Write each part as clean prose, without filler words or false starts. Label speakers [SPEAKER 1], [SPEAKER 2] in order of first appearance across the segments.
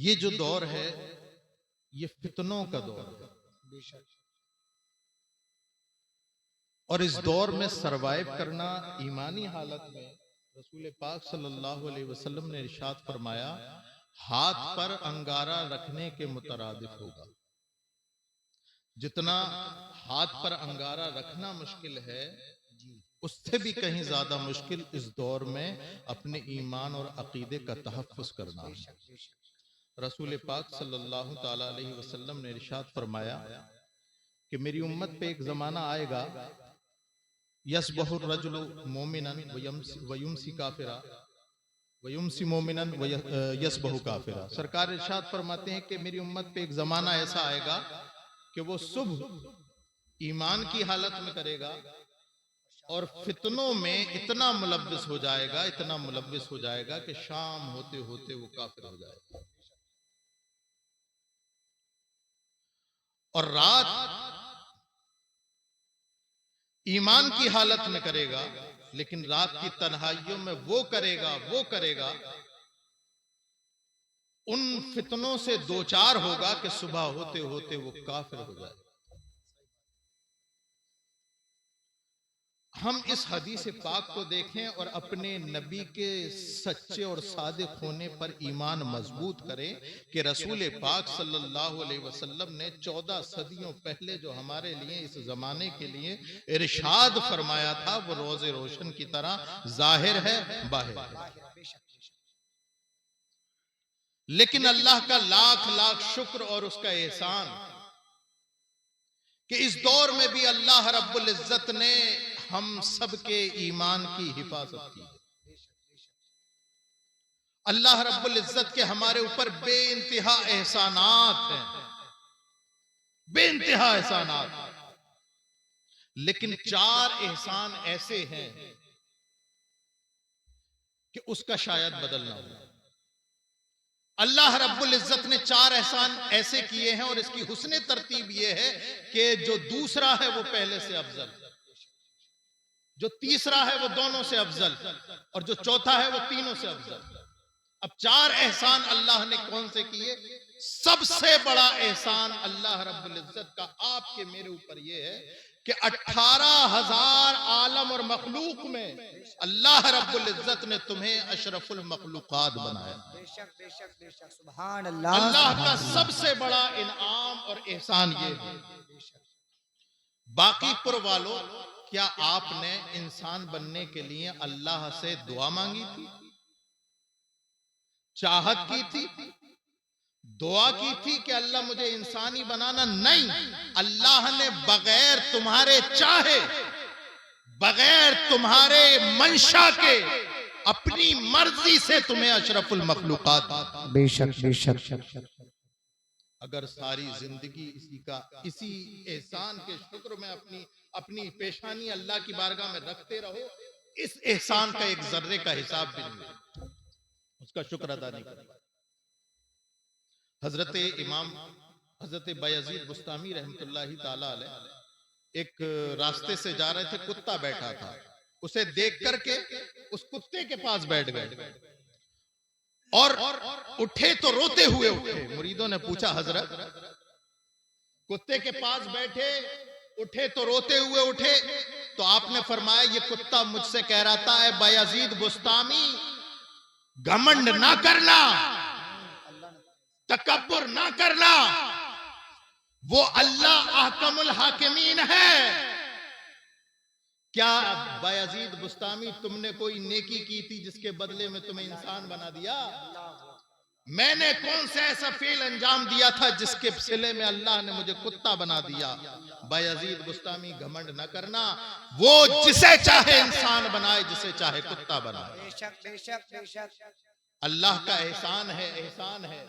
[SPEAKER 1] ये जो दौर है ये फितनों का दौर है और इस दौर में सरवाइव करना ईमानी हालत में रसूल पाक सल्लल्लाहु अलैहि वसल्लम ने इरशाद फरमाया, हाथ पर अंगारा रखने के मुतरादिफ होगा। जितना हाथ पर अंगारा रखना मुश्किल है, उससे भी कहीं ज्यादा मुश्किल इस दौर में अपने ईमान और अकीदे का तहफ्फुज़ करना है। रसूल पाक सल्लल्लाहु ताला अलैहि वसल्लम ने इरशाद फरमाया कि मेरी उम्मत पे एक जमाना आएगा, यसबहुर रजुलु मोमिनन वयुमसी काफिरा वयुमसी मोमिनन यसबहु काफिरा। सरकार इरशाद फरमाते हैं कि मेरी उम्मत पे एक जमाना ऐसा आएगा कि वो सुबह ईमान की हालत में करेगा और फितनों में इतना मुलव्विस हो जाएगा, इतना मुलव्विस हो जाएगा कि शाम होते होते वो काफिर हो जाएगा। और रात ईमान की हालत में करेगा, लेकिन रात की तन्हाइयों में वो करेगा उन फितनों से दो चार होगा कि सुबह होते होते वो काफिर हो जाए। हम इस हदीस पाक को देखें और अपने नबी के सच्चे और सादिक होने पर ईमान मजबूत करें कि रसूल पाक सल्लल्लाहु अलैहि वसल्लम ने 14 सदियों पहले जो हमारे लिए इस जमाने के लिए इरशाद फरमाया था वो रोज़े रोशन की तरह जाहिर है, बाहिर है। लेकिन अल्लाह का लाख लाख शुक्र और उसका एहसान कि इस दौर में भी अल्लाह रब्बुल इज्जत ने हम सबके ईमान की हिफाजत की है। अल्लाह रब्बुल इज्जत के हमारे ऊपर बेइंतहा एहसानात हैं, बेइंतहा एहसानात। लेकिन 4 एहसान ऐसे हैं कि उसका शायद बदलना हो। अल्लाह रब्बुल इज्जत ने 4 एहसान ऐसे किए हैं और इसकी हुस्ने तरतीब यह है कि जो दूसरा है वो पहले से अफजल, जो तीसरा है वो दोनों से अफजल और जो चौथा है वो तीनों से अफजल। अब 4 एहसान अल्लाह ने कौन से किए? सबसे बड़ा एहसान अल्लाह रब्बुल इज्जत का आपके मेरे ऊपर यह है कि 18,000 आलम और मखलूक में अल्लाह रब्बुल इज्जत ने तुम्हें अशरफुल मखलूकात बनाया।
[SPEAKER 2] बेशक बेशक बेशक, सुभान अल्लाह।
[SPEAKER 1] अल्लाह का सबसे बड़ा इनाम और एहसान ये है। बाकीपुर वालों, क्या आपने इंसान बनने के लिए अल्लाह से दुआ मांगी थी, चाहत की थी, दुआ की थी कि अल्लाह मुझे इंसानी बनाना? नहीं, अल्लाह ने बगैर तुम्हारे चाहे, बगैर तुम्हारे मंशा के अपनी मर्जी से तुम्हें अशरफुल मखलूकात।
[SPEAKER 2] बेशक बेशक।
[SPEAKER 1] अगर सारी जिंदगी इसी एहसान के शुक्र में अपनी पेशानी अल्लाह की बारगाह में रखते रहो, इस एहसान का एक जर्रे का हिसाब भी नहीं, उसका शुक्र अदा नहीं करेगा। हजरत बायजीद बुस्तामी रहमतुल्लाहि ताला अलैह एक रास्ते से जा रहे थे, कुत्ता बैठा था, उसे देख करके उस कुत्ते के पास बैठ गए और उठे तो रोते हुए उठे। मुरीदों ने पूछा, हजरत कुत्ते के पास बैठे, उठे तो रोते हुए उठे, तो आपने फरमाया ये कुत्ता मुझसे कह रहा था, ऐ बायजीद बुस्तामी, घमंड ना करना, तकब्बुर ना करना, वो अल्लाह अहकमुल हाकिमीन है। क्या बायजीद बुस्तामी तुमने कोई नेकी की थी जिसके बदले में तुम्हें इंसान बना दिया? मैंने कौन सा ऐसा फेल अंजाम दिया था जिसके सिले में अल्लाह ने मुझे कुत्ता बना दिया? बायजीद बुस्तामी, घमंड न करना, वो जिसे चाहे इंसान बनाए, जिसे चाहे कुत्ता बनाए।
[SPEAKER 2] बेशक बेशक बेशक,
[SPEAKER 1] अल्लाह का एहसान है, एहसान है।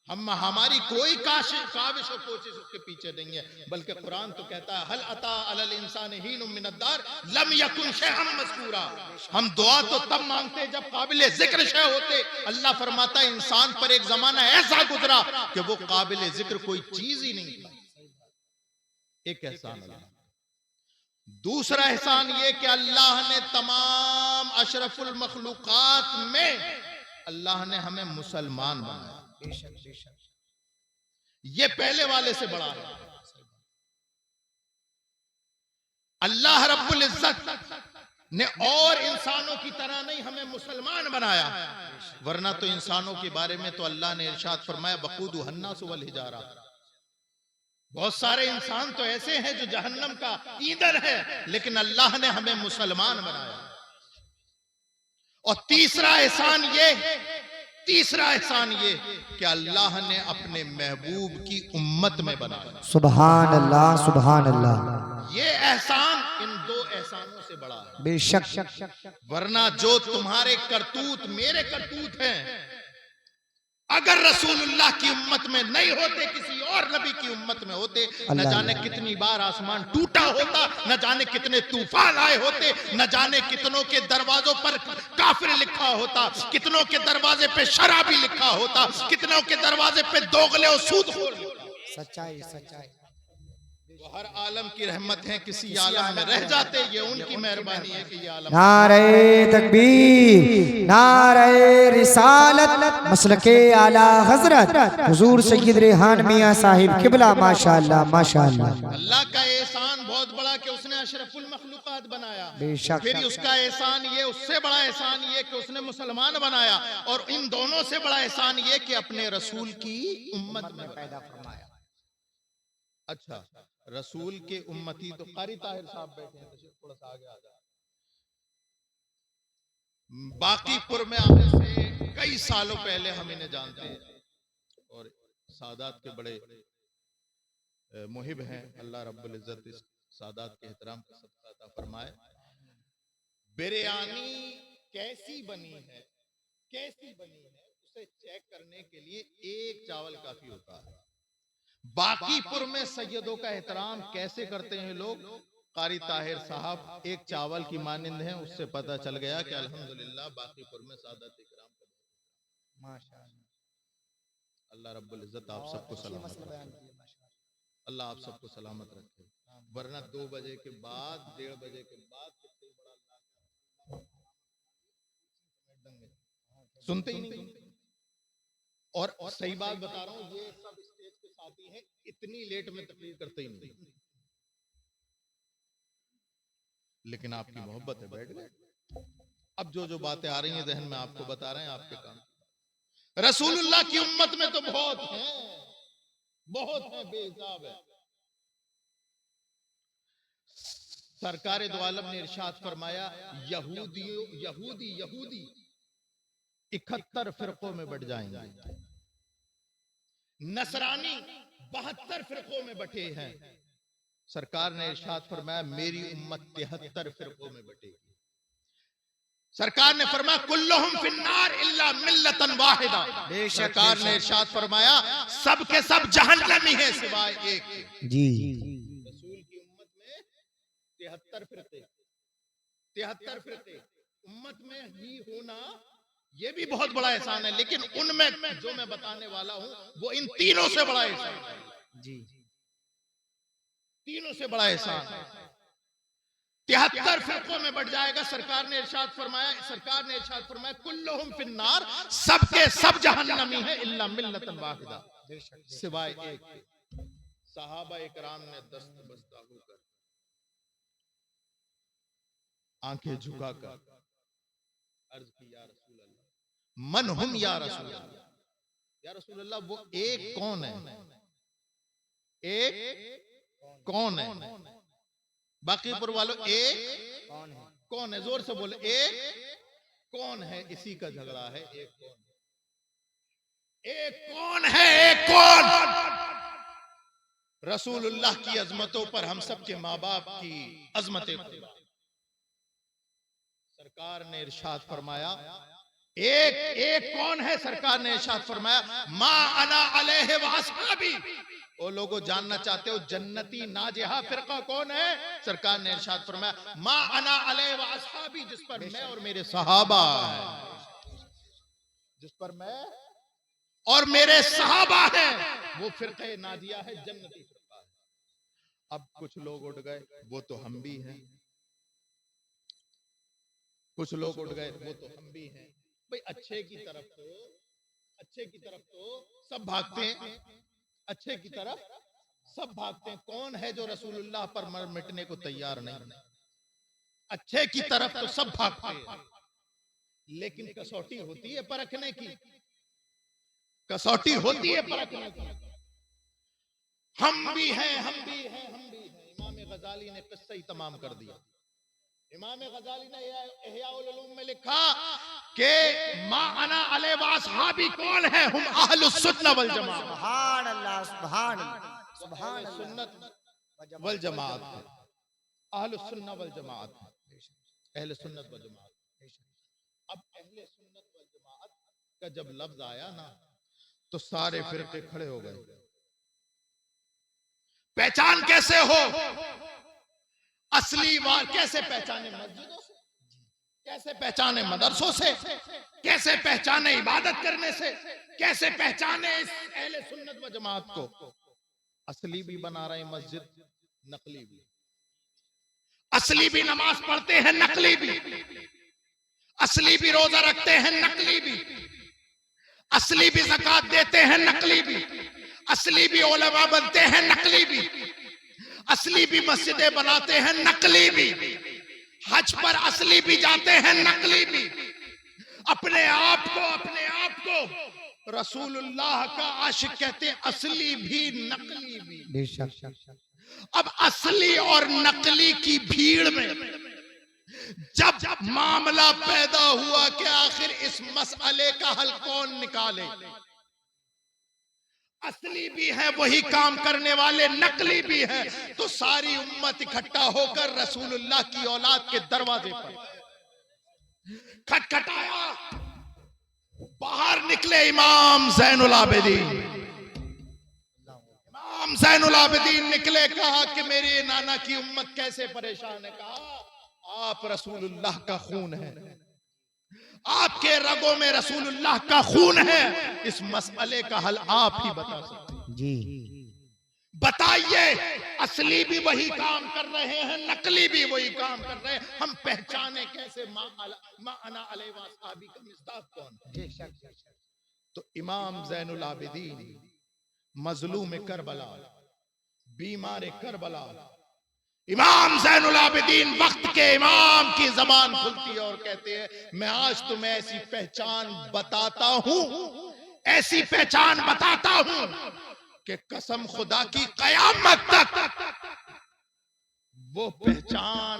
[SPEAKER 1] हमारी कोई काविश और कोशिश उसके पीछे नहीं है, बल्कि कुरान तो कहता है, हल अता अलल इंसान हीनुम मिनद्दार लम यकुन शैअन मज़कूरा। हम दुआ तो तब मांगते जब काबिल जिक्र शै होते। अल्लाह फरमाता है इंसान पर एक जमाना ऐसा गुजरा कि वो काबिल जिक्र कोई चीज ही नहीं था। एक एहसान अल्लाह। दूसरा एहसान ये कि अल्लाह ने तमाम अशरफुल मखलूकात में अल्लाह ने हमें मुसलमान बनाया।
[SPEAKER 2] बेशक बेशक
[SPEAKER 1] ये पहले वाले से बड़ा है। अल्लाह रब्बुल इज्जत ने और इंसानों की तरह नहीं हमें मुसलमान बनाया, वरना तो इंसानों के बारे में तो अल्लाह ने इरशाद फरमाया वक़ूदु हन्नास वल हिजारा, बहुत सारे इंसान तो ऐसे हैं जो जहन्नम का ईंधन है, लेकिन अल्लाह ने हमें मुसलमान बनाया। और तीसरा एहसान ये कि अल्लाह ने अपने महबूब की उम्मत में बनाया।
[SPEAKER 2] सुभान अल्लाह सुभान अल्लाह।
[SPEAKER 1] ये एहसान इन दो एहसानों से बड़ा है।
[SPEAKER 2] बेशक
[SPEAKER 1] वरना जो तुम्हारे करतूत मेरे करतूत हैं, अगर रसूलुल्लाह की उम्मत में नहीं होते, किसी और नबी की उम्मत में होते, न जाने कितनी बार आसमान टूटा होता, न जाने कितने तूफान आए होते, न जाने कितनों के दरवाजों पर काफिर लिखा होता, कितनों के दरवाजे पे शराबी लिखा होता, कितनों के दरवाजे पे दोगले और सूदखोर लिखा होता।
[SPEAKER 2] सच्चाई सच्चाई।
[SPEAKER 1] वो हर आलम की रहमत है, किसी आलम में रह जाते, ये उनकी मेहरबानी है कि ये आलम।
[SPEAKER 2] नारे तकबीर, नारे रिसालत, मसलके आला हजरत हुजूर सैयद रेहान मियां साहिब किबला, माशाअल्लाह माशाअल्लाह।
[SPEAKER 1] अल्लाह का एहसान बहुत बड़ा कि उसने अशरफुल मखलूकात बनाया।
[SPEAKER 2] बेशक।
[SPEAKER 1] फिर उसका एहसान ये, उससे बड़ा एहसान ये कि उसने मुसलमान बनाया, और इन दोनों से बड़ा एहसान ये कि अपने रसूल की उम्मत में पैदा फरमाया। अच्छा, रसूल के उम्मती तो कारी ताहिर साहब बैठे हैं, तो थोड़ा सा आगे आ जाए। बाकीपुर में आने से कई सालों पहले हम इन्हें जानते हैं, और सादात के बड़े मुहिब हैं। अल्लाह रब्बुल इज्जत इस सादात के एहतराम का सदका अता फरमाए। बिरयानी कैसी बनी है, उसे चेक करने के लिए एक चावल काफी होता है। बाकीपुर में सैयदों का एहतराम कैसे करते हैं लोग, कारी ताहिर साहब एक चावल की मानिंद हैं, उससे पता चल गया कि अल्हम्दुलिल्लाह बाकीपुर में सादात इकराम का माशाअल्लाह। अल्लाह रब्बुल इज्जत आप सबको सलामत रखे, अल्लाह आप सबको सलामत रखे। वरना 2 बजे के बाद, 1:30 बजे के बाद कितने बड़ा सुनते ही नहीं। और सही बात बता रहा हूं, ये सब स्टेज के साथी हैं, इतनी लेट में तकरीर करते ही नहीं, लेकिन आपकी मोहब्बत है, बैठ गए। अब जो बातें आ रही हैं जहन में, आपको बता रहे हैं, आपके काम। रसूलुल्लाह की उम्मत में तो बहुत हैं, बेहिसाब है। सरकार दो आलम ने इरशाद फरमाया, यहूदी 71 फिरकों में बढ़ जाएंगे, नसरानी 72 फिरकों में बटे हैं। सरकार ने इरशाद फरमाया मेरी उम्मत 73 फिरकों में बटेगी। सरकार ने फरमाया कुल्लुहुम फिन्नार इल्ला मिल्लतन वाहिदा। सरकार ने इरशाद फरमाया सब के सब जहन्नमी हैं सिवाय एक के।
[SPEAKER 2] जी।
[SPEAKER 1] रसूल की उम्मत में 73 फिरके उम्मत में ही होना, ये भी बहुत बड़ा एहसान है, लेकिन उनमें जो मैं बताने वाला हूं वो इन तीनों से बड़ा एहसान है। जी, तीनों से बड़ा एहसान। 73 फिरकों में बढ़ जाएगा। सरकार ने इरशाद फरमाया कुल्लुहुम फिन्नार, सबके सब जहन्नमी है इल्ला मिल्लतन वाहिदा, सिवाय एक के। सहाबा इकराम ने दस्त बस्ता होकर, आंखें झुकाकर अर्ज की, या रसूल अल्लाह मन हुम या रसूल अल्लाह, या रसूल अल्लाह वो एक कौन है, कौन है? बाकीपुर वालों एक कौन है? जोर से बोले, एक कौन है? इसी का झगड़ा है, एक कौन है, एक कौन? रसूलुल्लाह की अजमतों पर हम सब के माँ बाप की अजमतें। सरकार ने इरशाद फरमाया एक कौन है? सरकार ने इरशाद फरमाया मा अना अलैहि व अस्हाबी। ओ लोगों, जानना चाहते हो जन्नती नाजिहा फिरका कौन है? सरकार ने इरशाद फरमाया मा अना अलैहि व अस्हाबी, जिस पर मैं और मेरे सहाबा हैं, जिस पर मैं और मेरे सहाबा हैं, वो फिरका नाजिया है, जन्नती फिरका है। अब कुछ लोग उठ गए, वो तो हम भी हैं। कुछ लोग उठ गए, वो तो हम भी हैं। भाई अच्छे की तरफ तो अच्छे की तरफ तो सब भागते हैं, अच्छे की तरफ सब भागते हैं। कौन है जो रसूलुल्लाह पर मर मिटने को तैयार नहीं? अच्छे की तरफ तो सब भागते हैं, लेकिन कसौटी होती है परखने की, कसौटी होती है परखने की। हम भी हैं, हम भी हैं, हम भी हैं। इमाम गजाली ने किस्सा ही तमाम कर दिया। इमाम गजाली ने इहयाउल उलूम में लिखा कि मा अना अले वासहाबी कौन है? हम अहलुस सुन्नह वल जमात।
[SPEAKER 2] सुभान अल्लाह, सुभान अल्लाह, सुभान अल्लाह।
[SPEAKER 1] सुन्नत वल जमात, अहलुस सुन्नह वल जमात, अहले सुन्नत वल जमात। अब अहले सुन्नत वल जमात का जब लफ्ज आया ना, तो सारे फिरके खड़े हो गए। पहचान कैसे हो? असली वार कैसे पहचाने? मस्जिदों से, कैसे पहचाने मदरसों से, कैसे पहचाने इबादत करने से, कैसे पहचाने इस अहले सुन्नत व जमात को? असली भी बना रहे मस्जिद, नकली भी। असली भी नमाज पढ़ते हैं, नकली भी। असली भी रोजा रखते हैं, नकली भी। असली भी ज़कात देते हैं, नकली भी। असली भी उलमा बनते हैं, नकली भी। असली भी मस्जिदें बनाते हैं, नकली भी। हज पर असली भी जाते हैं, नकली भी। अपने आप को रसूलुल्लाह का आशिक कहते हैं, असली भी नकली भी।
[SPEAKER 2] बेशक।
[SPEAKER 1] अब असली और नकली की भीड़ में जब मामला पैदा हुआ कि आखिर इस मसले का हल कौन निकाले, असली भी है वही काम करने वाले, नकली भी है, तो सारी उम्मत इकट्ठा होकर रसूलुल्लाह की औलाद के दरवाजे पर खटखटाया। बाहर निकले इमाम ज़ैनुल आबिदीन। इमाम ज़ैनुल आबिदीन निकले, कहा कि मेरे नाना की उम्मत कैसे परेशान है। कहा आप रसूलुल्लाह का खून है, आपके रगों में रसूलुल्लाह का खून है, इस मसले का हल आप ही बता सकते हैं
[SPEAKER 2] जी।
[SPEAKER 1] बताइए। असली भी वही काम कर रहे हैं, नकली भी वही काम कर रहे हैं, हम पहचाने कैसे? मा अना अलैहि वसहबी का मिस्दाक कौन? तो इमाम ज़ैनुल आबिदीन मजलूम करबला, बीमार करबला, इमाम ज़ैनुल आबिदीन वक्त के इमाम की जबान खुलती है और कहते हैं, मैं आज तुम्हें ऐसी पहचान बताता हूं, ऐसी पहचान बताता हूं कि कसम खुदा की कयामत तक वो पहचान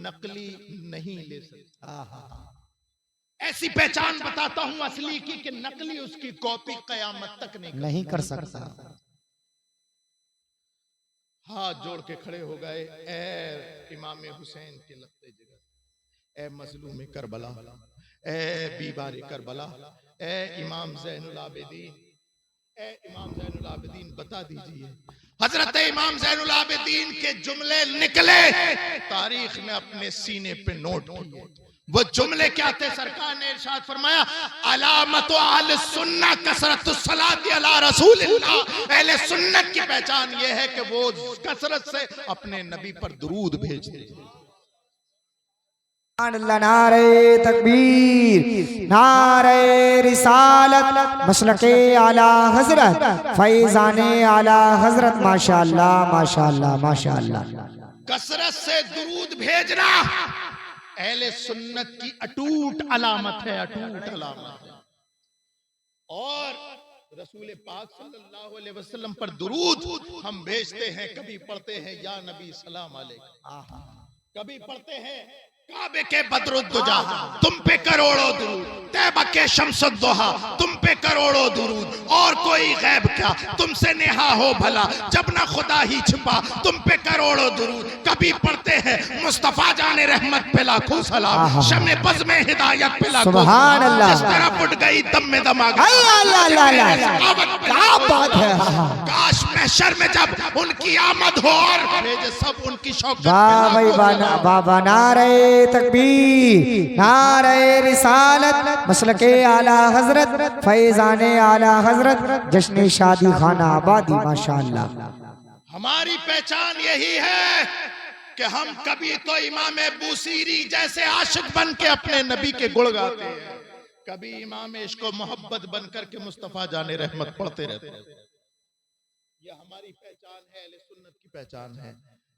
[SPEAKER 1] नकली नहीं ले सकती। ऐसी पहचान बताता हूं असली की कि नकली उसकी कॉपी कयामत तक नहीं
[SPEAKER 2] कर सकता।
[SPEAKER 1] हाथ जोड़ के खड़े हो गए, ए इमाम हुसैन के लगते जिगर, ए मजलूम करबला, ए बीमार करबला, ए इमाम ज़ैनुल आबिदीन, ए इमाम ज़ैनुल आबिदीन बता दीजिए। हजरत इमाम ज़ैनुल आबिदीन के जुमले निकले, तारीख ने अपने सीने पे नोट किए। वो जुमले क्या थे? सरकार ने इरशाद फरमाया, अलामत अहले सुन्नह कसरतुस सलाति अला रसूलिल्लाह। अहले सुन्नत की पहचान ये है कि वो कसरत से अपने नबी पर दुरूद भेजते हैं।
[SPEAKER 2] नारे तकबीर, नारे रिसालत, मसलके आला हजरत, फैजाने आला हजरत। माशाअल्लाह, माशाअल्लाह, माशाअल्लाह।
[SPEAKER 1] कसरत से दुरूद भेजना अहले सुन्नत की अटूट अलामत है, अटूट अलामत है। और रसूल पाक सल्लल्लाहु अलैहि वसल्लम पर दुरूद हम भेजते हैं, कभी पढ़ते हैं या नबी सलाम अलैकुम, कभी पढ़ते हैं काबे के बदरुद्दुजा तुम पे करोड़ों दुरूद, तैबा के शम्सुद्दुहा तुम पे करोड़ों दुरूद, और कोई गैब क्या तुमसे नेहा हो भला, जब ना खुदा ही छिपा तुम पे करोड़ों दुरूद। कभी पढ़ते हैं मुस्तफा जाने रहमत पे लाखों सलाम, शमे बज़ में हिदायत पे लाखों
[SPEAKER 2] सुभान अल्लाह।
[SPEAKER 1] जिस तरह फुट गई दम में दम आ गया।
[SPEAKER 2] क्या बात है।
[SPEAKER 1] काश महशर में जब उनकी आमद हो और भेजे सब उनकी शौकत।
[SPEAKER 2] वाह भाई वाह, बाबा नारे तकबीर, नारे रिसालत, मसलके आला हजरत, फैजाने आला हजरत, जश्न शादी खाना आबादी। माशाअल्लाह।
[SPEAKER 1] हमारी पहचान यही है कि हम कभी तो इमाम बूसीरी जैसे आशिक बन के अपने नबी के गुण गाते हैं, कभी इमाम इश्क मोहब्बत बनकर के मुस्तफा जाने रहमत पढ़ते रहते हैं। ये हमारी पहचान है, अहले सुन्नत की पहचान है।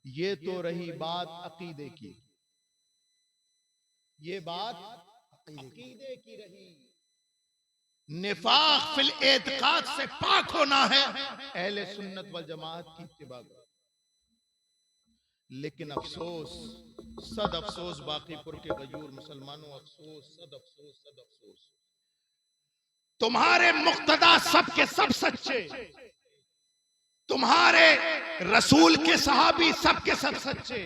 [SPEAKER 1] ये तो रही बात अकीदे की, ये बात अकीदे की रही। निफाक फिल एतकाद से पाक होना है, अहले सुन्नत वल जमात की इत्तिबा करो। लेकिन अफसोस, सद अफसोस बाकीपुर के गयूर मुसलमानों, अफसोस, सद अफसोस, सद अफसोस, तुम्हारे मुक्तदा सब के सब सच्चे, तुम्हारे रसूल के सहाबी सब के सब सच्चे,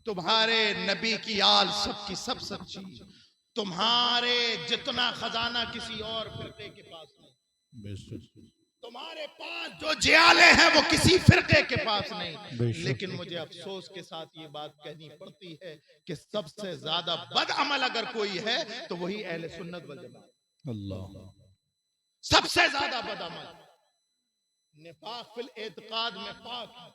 [SPEAKER 1] तुम्हारे नबी की आल सब की सब सच्ची, तुम्हारे जितना खजाना किसी और फिरके के पास नहीं, तुम्हारे पास जो जियाले हैं वो किसी फिरके के पास नहीं। लेकिन मुझे अफसोस के साथ ये बात कहनी पड़ती है कि सबसे ज्यादा बदअमल अगर कोई है तो वही अहले सुन्नत वल जमात।
[SPEAKER 3] अल्लाह,
[SPEAKER 1] सबसे ज्यादा बदअमल, निफाक फिल एतकाद में पाक है,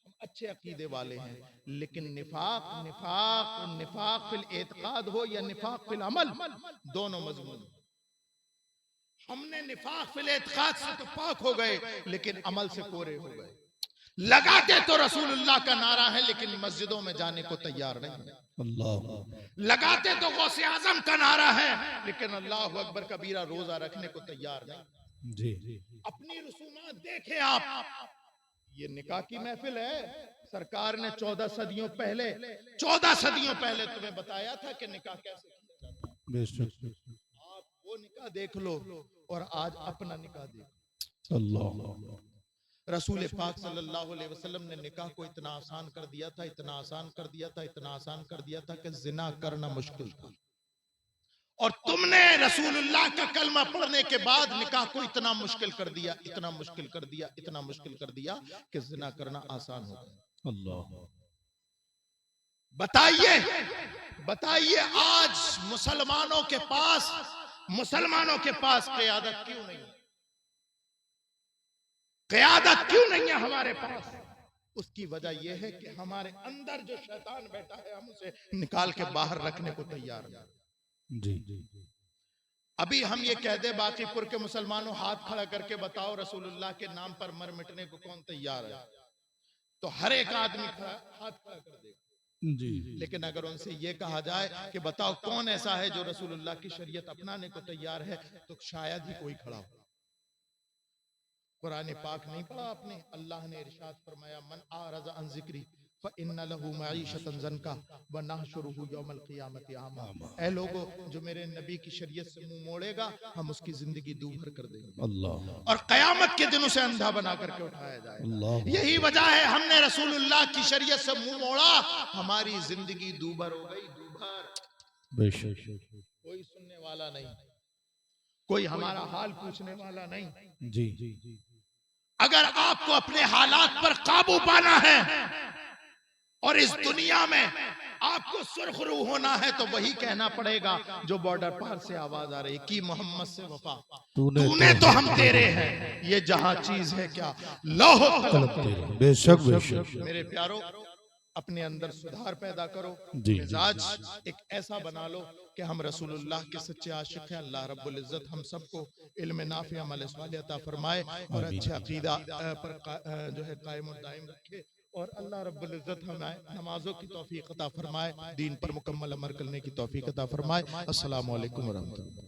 [SPEAKER 1] हम अच्छे अकीदे वाले हैं, लेकिन निफाक निफाक निफाक फिल एतकाद हो या निफाक फिल अमल, दोनों मजमून। हमने निफाक फिल एतकाद से तो पाक हो गए, लेकिन अमल से कोरे हो गए। लगाते तो रसूलुल्लाह का नारा है, लेकिन मस्जिदों में जाने को तैयार नहीं है।
[SPEAKER 3] अल्लाह,
[SPEAKER 1] लगाते तो गौसे आजम का नारा है, लेकिन अल्लाह अकबर कबीरा रोजा रखने को तैयार नहीं।
[SPEAKER 3] जी,
[SPEAKER 1] अपनी रसूमात देखें आप, ये निकाह की महफिल है। सरकार ने 14 सदियों पहले तुम्हें बताया था कि निकाह कैसे किया जाता है।
[SPEAKER 3] बेशक,
[SPEAKER 1] आप वो निकाह देख लो और आज अपना निकाह देखो।
[SPEAKER 3] अल्लाह,
[SPEAKER 1] रसूल पाक सल्लल्लाहु अलैहि वसल्लम ने निकाह को इतना आसान कर दिया था, इतना आसान कर दिया था, इतना आसान कर दिया था कि जिना करना मुश्किल था। और तुमने रसूलुल्लाह का कलमा पढ़ने के बाद निकाह को इतना मुश्किल कर दिया, इतना मुश्किल कर दिया, इतना मुश्किल कर दिया कि जिना करना आसान हो गया।
[SPEAKER 3] अल्लाह,
[SPEAKER 1] बताइए आज मुसलमानों के पास क़यादत क्यों नहीं है? क़यादत क्यों नहीं है हमारे पास? उसकी वजह यह है कि हमारे अंदर जो शैतान बैठा है, हम उसे निकाल के बाहर रखने को तैयार हैं।
[SPEAKER 3] जी,
[SPEAKER 1] अभी हम ये कह दे बाकीपुर के मुसलमानों, हाथ खड़ा करके बताओ रसूलुल्लाह के नाम पर मर मिटने को कौन तैयार है? तो हर एक आदमी हाथ खड़ा कर देगा।
[SPEAKER 3] जी,
[SPEAKER 1] लेकिन अगर उनसे ये कहा जाए कि बताओ कौन ऐसा है जो रसूलुल्लाह की शरीयत अपनाने को तैयार है, तो शायद ही कोई खड़ा हो। कुरान पाक नहीं पढ़ा आपने? अल्लाह ने इरशाद फरमाया, मन आरज़ अन ज़िक्री फ़इन्न लहू मईशतन ज़नका व नहशुरुहु यौमल क़ियामति आमा। ऐ लोगो, जो मेरे नबी की शरीयत से मुंह मोड़ेगा, हम उसकी जिंदगी दूभर कर देंगे।
[SPEAKER 3] अल्लाह,
[SPEAKER 1] और क़यामत के दिन उसे अंधा बना करके उठाया जाएगा।
[SPEAKER 3] अल्लाह,
[SPEAKER 1] यही वजह है हमने रसूलुल्लाह की शरीयत से मुंह मोड़ा, हमारी जिंदगी दूभर हो गई, दूभर।
[SPEAKER 3] बेशक,
[SPEAKER 1] कोई सुनने वाला नहीं, कोई हमारा हाल पूछने वाला नहीं।
[SPEAKER 3] जी,
[SPEAKER 1] अगर आपको अपने हालात पर काबू पाना है और इस दुनिया में आपको सुरखरू होना है, तो वही कहना पड़ेगा जो बॉर्डर पार से आवाज आ रही कि मोहम्मद से वफा तूने तो हम तेरे हैं, ये जहां चीज है क्या लौह कलम तेरे।
[SPEAKER 3] बेशक, बेशक,
[SPEAKER 1] मेरे प्यारो, अपने अंदर सुधार पैदा करो,
[SPEAKER 3] जी,
[SPEAKER 1] मिजाज एक ऐसा बना लो कि हम रसूलुल्लाह के सच्चे आशिक हैं। अल्लाह रब्बुल इज्जत हम सबको इल्म नाफी अमल सालिह अता फरमाए और अच्छे अकीदा पर जो है कायम और दायम रखे, और अल्लाह रब्बुल इज्जत हमें नमाजों की तौफीक अता फरमाए, दीन पर मुकम्मल अमल करने की तौफीक अता फरमाए। अस्सलामु अलैकुम व रहमतुल्लाह।